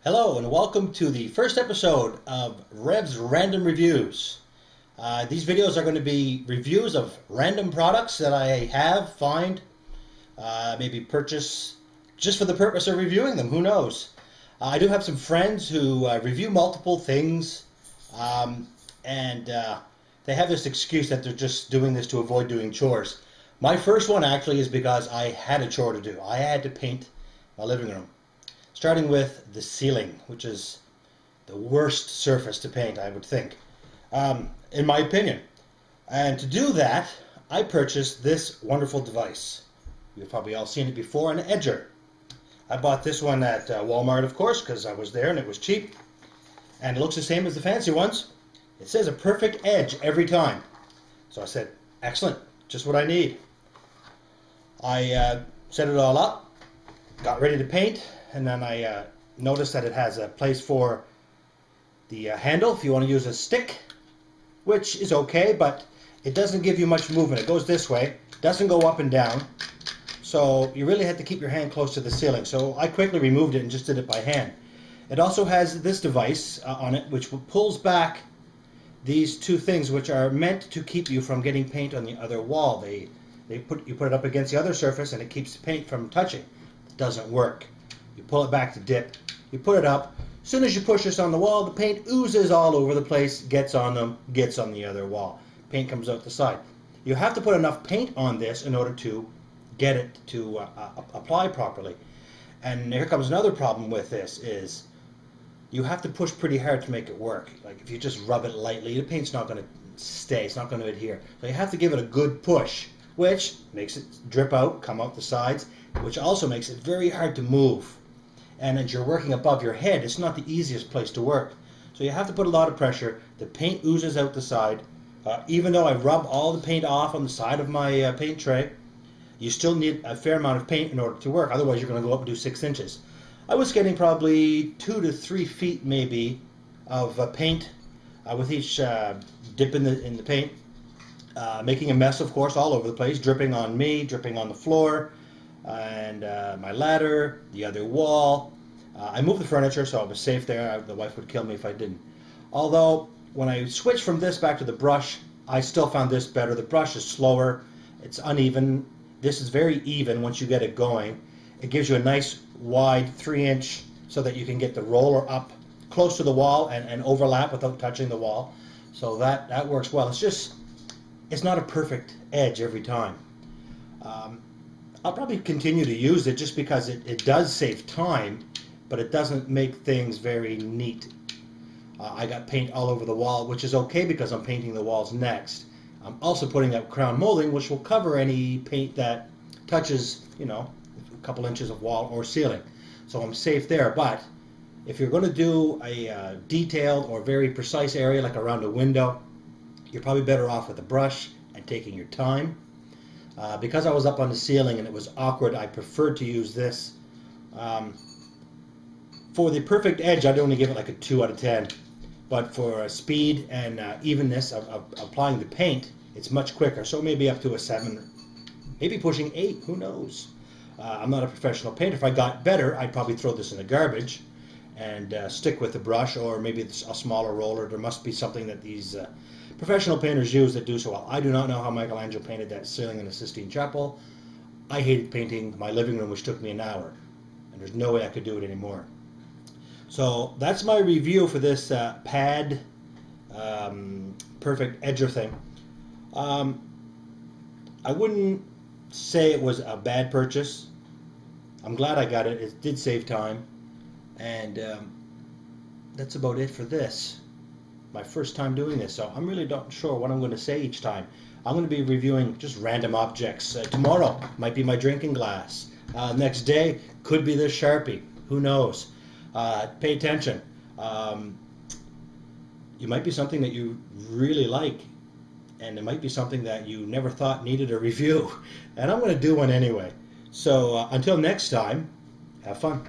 Hello and welcome to the first episode of Rev's Random Reviews. These videos are going to be reviews of random products that I find, maybe purchase just for the purpose of reviewing them. Who knows? I do have some friends who review multiple things, and they have this excuse that they're just doing this to avoid doing chores. My first one actually is because I had a chore to do. I had to paint my living room. Starting with the ceiling, which is the worst surface to paint, I would think, in my opinion. And to do that, I purchased this wonderful device. You've probably all seen it before, an edger. I bought this one at Walmart, of course, because I was there and it was cheap. And it looks the same as the fancy ones. It says a perfect edge every time. So I said, excellent, just what I need. I set it all up, got ready to paint. And then I noticed that it has a place for the handle if you want to use a stick, which is okay, but it doesn't give you much movement. It goes this way, doesn't go up and down, so you really had to keep your hand close to the ceiling. So I quickly removed it and just did it by hand. It also has this device on it, which pulls back these two things, which are meant to keep you from getting paint on the other wall. You put it up against the other surface, and it keeps the paint from touching. It doesn't work. You pull it back to dip, you put it up. As soon as you push this on the wall, the paint oozes all over the place, gets on them, gets on the other wall. Paint comes out the side. You have to put enough paint on this in order to get it to apply properly. And here comes another problem with this is you have to push pretty hard to make it work. Like if you just rub it lightly, the paint's not going to stay, it's not going to adhere. So you have to give it a good push, which makes it drip out, come out the sides, which also makes it very hard to move. And as you're working above your head, it's not the easiest place to work. So you have to put a lot of pressure. The paint oozes out the side. Even though I rub all the paint off on the side of my paint tray, you still need a fair amount of paint in order to work. Otherwise, you're going to go up and do 6 inches. I was getting probably 2 to 3 feet maybe of paint with each dip in the paint. Making a mess, of course, all over the place, dripping on me, dripping on the floor, and my ladder, the other wall. I moved the furniture, so I was safe there. The wife would kill me if I didn't. Although, when I switched from this back to the brush, I still found this better. The brush is slower. It's uneven. This is very even once you get it going. It gives you a nice wide 3-inch so that you can get the roller up close to the wall and overlap without touching the wall. So that works well. It's not a perfect edge every time. I'll probably continue to use it just because it does save time, but it doesn't make things very neat. I got paint all over the wall, which is okay because I'm painting the walls next. I'm also putting up crown molding, which will cover any paint that touches, a couple inches of wall or ceiling. So I'm safe there, but if you're going to do a detailed or very precise area like around a window, you're probably better off with a brush and taking your time. Because I was up on the ceiling and it was awkward, I preferred to use this. For the perfect edge, I'd only give it like a 2 out of 10. But for speed and evenness of applying the paint, it's much quicker. So maybe up to a 7, maybe pushing 8, who knows. I'm not a professional painter. If I got better, I'd probably throw this in the garbage and stick with the brush, or maybe a smaller roller. There must be something that these professional painters use that do so well. I do not know how Michelangelo painted that ceiling in the Sistine Chapel. I hated painting my living room, which took me an hour, and there's no way I could do it anymore. So that's my review for this pad perfect edger thing. I wouldn't say it was a bad purchase. I'm glad I got it. It did save time, and that's about it for this. My first time doing this, so I'm really not sure what I'm going to say each time. I'm going to be reviewing just random objects. Tomorrow might be my drinking glass. Next day could be this Sharpie. Who knows? Pay attention. It might be something that you really like, and it might be something that you never thought needed a review. And I'm going to do one anyway. So until next time, have fun.